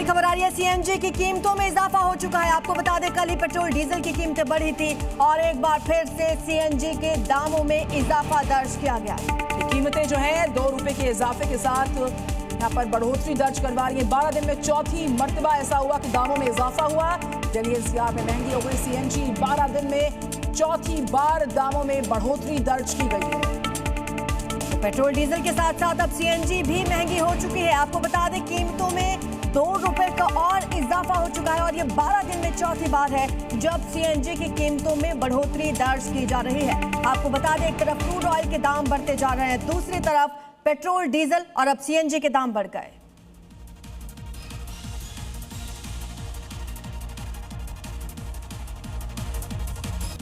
बड़ी खबर आ रही है, सीएनजी की कीमतों में इजाफा हो चुका है। आपको बता दें कल ही पेट्रोल डीजल की कीमतें बढ़ी थी और एक बार फिर से सीएनजी के दामों में इजाफा दर्ज किया गया है। ये कीमतें जो है 2 रुपए के इजाफे के साथ यहाँ पर बढ़ोतरी दर्ज करवा रही है। 12 दिन में चौथी मर्तबा ऐसा हुआ कि दामों में इजाफा हुआ। दिल्ली एनसीआर में महंगी हो गई सीएनजी। 12 दिन में चौथी बार दामों में बढ़ोतरी दर्ज की गई है। पेट्रोल डीजल के साथ साथ अब सीएनजी भी महंगी हो चुकी है। आपको बता दें कीमतों में 2 रुपए का और इजाफा हो चुका है और ये 12 दिन में चौथी बार है जब सीएनजी की कीमतों में बढ़ोतरी दर्ज की जा रही है। आपको बता दें एक तरफ क्रूड ऑयल के दाम बढ़ते जा रहे हैं, दूसरी तरफ पेट्रोल डीजल और अब सीएनजी के दाम बढ़ गए।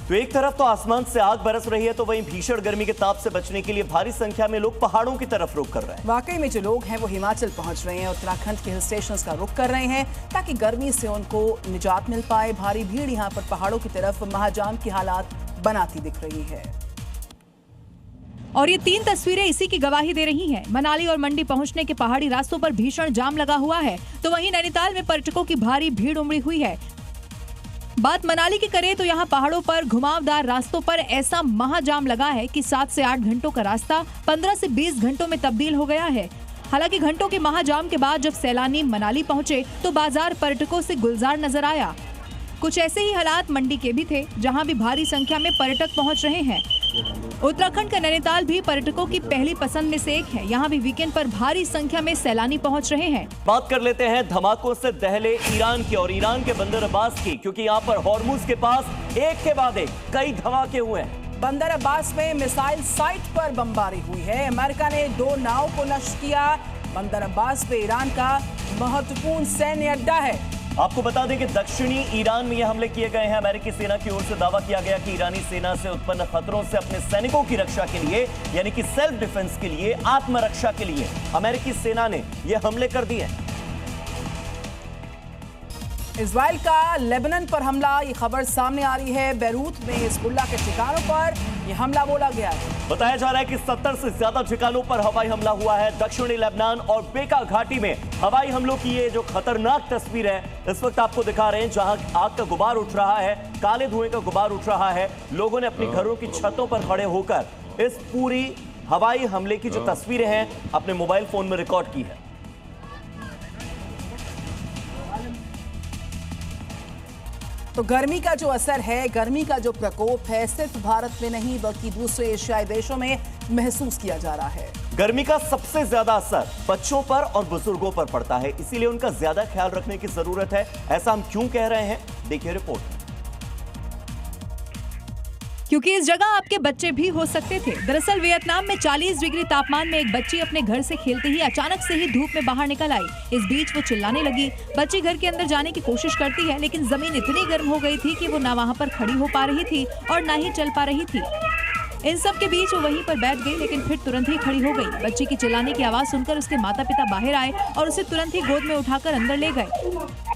तो एक तरफ तो आसमान से आग बरस रही है, तो वहीं भीषण गर्मी के ताप से बचने के लिए भारी संख्या में लोग पहाड़ों की तरफ रुख कर रहे हैं। वाकई में जो लोग हैं वो हिमाचल पहुंच रहे हैं, उत्तराखंड के हिल स्टेशंस का रुख कर रहे हैं ताकि गर्मी से उनको निजात मिल पाए। भारी भीड़ यहाँ पर पहाड़ों की तरफ महाजाम की हालात बनाती दिख रही है। और ये 3 तस्वीरें इसी की गवाही दे रही हैं। मनाली और मंडी पहुंचने के पहाड़ी रास्तों पर भीषण जाम लगा हुआ है, तो वहीं नैनीताल में पर्यटकों की भारी भीड़ उमड़ी हुई है। बात मनाली की करें तो यहाँ पहाड़ों पर घुमावदार रास्तों पर ऐसा महाजाम लगा है कि 7 से 8 घंटों का रास्ता 15 से 20 घंटों में तब्दील हो गया है। हालांकि घंटों के महाजाम के बाद जब सैलानी मनाली पहुंचे तो बाजार पर्यटकों से गुलजार नजर आया। कुछ ऐसे ही हालात मंडी के भी थे, जहां भी भारी संख्या में पर्यटक पहुंच रहे हैं। उत्तराखंड का नैनीताल भी पर्यटकों की पहली पसंद में से एक है। यहाँ भी वीकेंड पर भारी संख्या में सैलानी पहुंच रहे हैं। बात कर लेते हैं धमाकों से दहले ईरान की और ईरान के बंदर अब्बास की, क्योंकि यहाँ पर हॉर्मुज के पास एक के बाद एक कई धमाके हुए हैं। बंदर अब्बास में मिसाइल साइट पर बमबारी हुई है। अमेरिका ने 2 नाव को नष्ट किया। बंदर अब्बास पे ईरान का महत्वपूर्ण सैन्य अड्डा है। आपको बता दें कि दक्षिणी ईरान में ये हमले किए गए हैं। अमेरिकी सेना की ओर से दावा किया गया कि ईरानी सेना से उत्पन्न खतरों से अपने सैनिकों की रक्षा के लिए, यानी कि सेल्फ डिफेंस के लिए, आत्मरक्षा के लिए अमेरिकी सेना ने ये हमले कर दिए। इजराइल का लेबनान पर हमला, ये खबर सामने आ रही है। बैरूत में हिजबुल्लाह के ठिकानों पर यह हमला बोला गया है। बताया जा रहा है कि 70 से ज्यादा ठिकानों पर हवाई हमला हुआ है। दक्षिणी लेबनान और बेका घाटी में हवाई हमलों की ये जो खतरनाक तस्वीर है इस वक्त आपको दिखा रहे हैं, जहां आग का गुबार उठ रहा है, काले धुएं का गुबार उठ रहा है। लोगों ने अपनी घरों की छतों पर खड़े होकर इस पूरी हवाई हमले की जो तस्वीरें हैं अपने मोबाइल फोन में रिकॉर्ड की है। तो गर्मी का जो असर है, गर्मी का जो प्रकोप है, सिर्फ भारत में नहीं बल्कि दूसरे एशियाई देशों में महसूस किया जा रहा है। गर्मी का सबसे ज्यादा असर बच्चों पर और बुजुर्गों पर पड़ता है, इसीलिए उनका ज्यादा ख्याल रखने की जरूरत है। ऐसा हम क्यों कह रहे हैं, देखिए रिपोर्ट। क्योंकि इस जगह आपके बच्चे भी हो सकते थे। दरअसल वियतनाम में 40 डिग्री तापमान में एक बच्ची अपने घर से खेलते ही अचानक से ही धूप में बाहर निकल आई। इस बीच वो चिल्लाने लगी। बच्ची घर के अंदर जाने की कोशिश करती है, लेकिन जमीन इतनी गर्म हो गई थी कि वो ना वहाँ पर खड़ी हो पा रही थी और ना ही चल पा रही थी। इन सब के बीच वो वहीं पर बैठ गई, लेकिन फिर तुरंत ही खड़ी हो गई। बच्ची की चिल्लाने की आवाज सुनकर उसके माता पिता बाहर आए और उसे तुरंत ही गोद में उठाकर अंदर ले गए।